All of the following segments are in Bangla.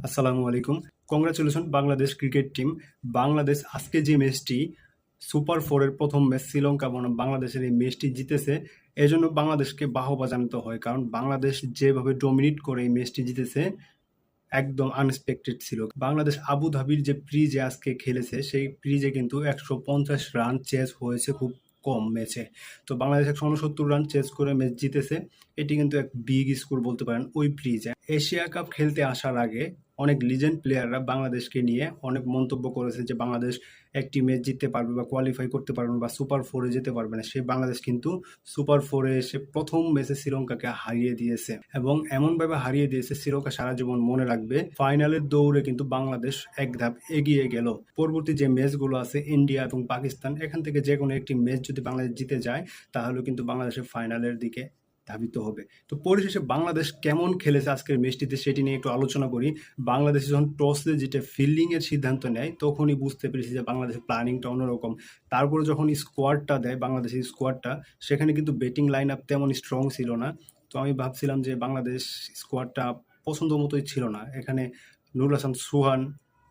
আসসালামু আলাইকুম। Congratulation Bangladesh cricket team. Bangladesh আজকে যে ম্যাচটি সুপার ফোরের প্রথম ম্যাচ শ্রীলঙ্কা বনাম বাংলাদেশের এই ম্যাচটি জিতেছে, এজন্য বাংলাদেশকে বাহবা জানাতে হয়। কারণ বাংলাদেশ যেভাবে ডমিনেট করে এই ম্যাচটি জিতেছে একদম আনএক্সপেক্টেড ছিল। বাংলাদেশ আবুধাবির যে প্রিজে আজকে খেলেছে সেই প্রিজে কিন্তু 150 রান চেজ হয়েছে খুব কম ম্যাচে। তো বাংলাদেশ 169 রান চেজ করে ম্যাচ জিতেছে। এটি কিন্তু এক বিগ স্কোর বলতে পারেন ওই প্রিজে। এশিয়া কাপ খেলতে আসার আগে অনেক লিজেন্ড প্লেয়াররা বাংলাদেশকে নিয়ে অনেক মন্তব্য করেছে যে বাংলাদেশ একটি ম্যাচ জিততে পারবে বা কোয়ালিফাই করতে পারবে না বা সুপার ফোরে যেতে পারবে না। সেই বাংলাদেশ কিন্তু সুপার ফোরে এসে প্রথম ম্যাচে শ্রীলঙ্কাকে হারিয়ে দিয়েছে এবং এমনভাবে হারিয়ে দিয়েছে শ্রীলঙ্কা সারা জীবন মনে রাখবে। ফাইনালের দৌড়ে কিন্তু বাংলাদেশ এক ধাপ এগিয়ে গেল। পরবর্তী যে ম্যাচগুলো আছে ইন্ডিয়া এবং পাকিস্তান, এখান থেকে যে কোনো একটি ম্যাচ যদি বাংলাদেশ জিতে যায় তাহলে কিন্তু বাংলাদেশের ফাইনালের দিকে ধাবিত হবে। তো পরিশেষে বাংলাদেশ কেমন খেলেছে আজকের ম্যাচটিতে সেটি নিয়ে একটু আলোচনা করি। বাংলাদেশ যখন টসে যেটা ফিল্ডিং এর সিদ্ধান্ত নেয় তখনই বুঝতে পেরেছি যে বাংলাদেশের প্ল্যানিংটা অন্যরকম। তারপরে যখন স্কোয়াডটা দেয় বাংলাদেশের স্কোয়াডটা, সেখানে কিন্তু ব্যাটিং লাইন আপ তেমন স্ট্রং ছিল না। তো আমি ভাবছিলাম যে বাংলাদেশ স্কোয়াডটা পছন্দ মতোই ছিল না। এখানে নুরুল হাসান সুহান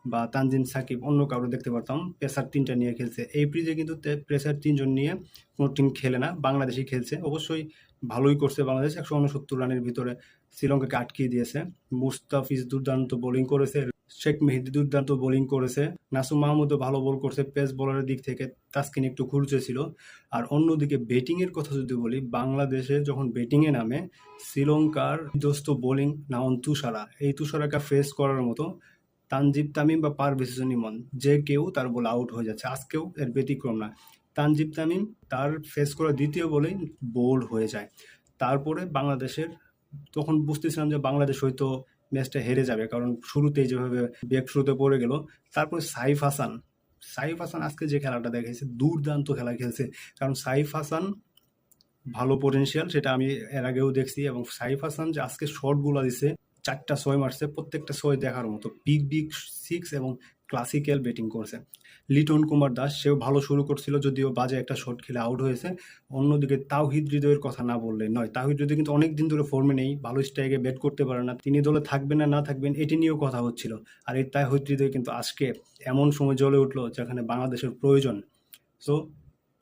বা তানজিম সাকিব অন্য কারো দেখতে পারতাম। পেসার তিনটা নিয়ে খেলছে এই প্রিজে, কিন্তু পেসার তিনজন নিয়ে কোনো টিম খেলে না, বাংলাদেশই খেলছে। অবশ্যই ভালোই করছে বাংলাদেশ, 169 রানের ভিতরে শ্রীলঙ্কাকে আটকিয়ে দিয়েছে। মুস্তাফিজ দুর্দান্ত বোলিং করেছে, শেখ মেহেদী দুর্দান্ত বোলিং করেছে, নাসুম মাহমুদও ভালো বল করছে। পেস বোলারের দিক থেকে তাসকিন একটু খুঁড়ছে ছিল। আর অন্যদিকে ব্যাটিংয়ের কথা যদি বলি, বাংলাদেশে যখন ব্যাটিংয়ে নামে শ্রীলঙ্কার বিধ্বস্ত বোলিং নাওন তুষারা, এই তুষারাকে ফেস করার মতো তানজিব তামিম বা পারভেজ ইমন যে কেউ তার বলে আউট হয়ে যাচ্ছে। আজকেও এর ব্যতিক্রম না। তানজিব তামিম তার ফেস করা দ্বিতীয় বলেই বোল্ড হয়ে যায়। তারপরে বাংলাদেশের তখন বুঝতেছিলাম যে বাংলাদেশ হয়তো ম্যাচটা হেরে যাবে, কারণ শুরুতেই যেভাবে ব্যাক শুরুতে পড়ে গেল। তারপরে সাইফ হাসান আজকে যে খেলাটা দেখাইছে দুর্দান্ত খেলা খেলছে। কারণ সাইফ হাসান ভালো পটেনশিয়াল, সেটা আমি এর আগেও দেখছি। এবং সাইফ হাসান যে আজকে শটগুলো দিছে, 4টা 6 মারছে, প্রত্যেকটা 6 দেখার মতো। বিগ বিগ সিক্স এবং ক্লাসিক্যাল ব্যাটিং করছে। লিটন কুমার দাস সেও ভালো শুরু করছিল, যদিও বাজে একটা শট খেলে আউট হয়েছে। অন্যদিকে তাওহিদ হৃদয়ের কথা না বললে নয়। তাওহিদ হৃদয় কিন্তু অনেক দিন ধরে ফর্মে নেই, ভালো স্ট্রাইকে ব্যাট করতে পারে না। তিনি দলে থাকবেন না না থাকবেন এটি নিয়েও কথা হচ্ছিল। আর এই তাওহিদ হৃদয় কিন্তু আজকে এমন সময় জ্বলে উঠলো যেখানে বাংলাদেশের প্রয়োজন। সো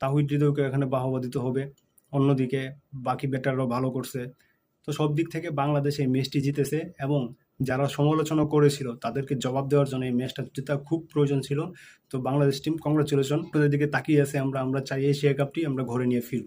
তাহিদ হৃদয়কে এখানে বাহবা দিতে হবে। অন্যদিকে বাকি ব্যাটাররাও ভালো করছে। তো সব দিক থেকে বাংলাদেশ এই ম্যাচটি জিতেছে এবং যারা সমালোচনা করেছিল তাদেরকে জবাব দেওয়ার জন্য এই ম্যাচটা জেতা খুব প্রয়োজন ছিল। তো বাংলাদেশ টিম কংগ্রাচুলেশন, আপনাদের দিকে তাকিয়ে আছে আমরা। আমরা চাই এশিয়া কাপটি আমরা ঘরে নিয়ে ফিরব।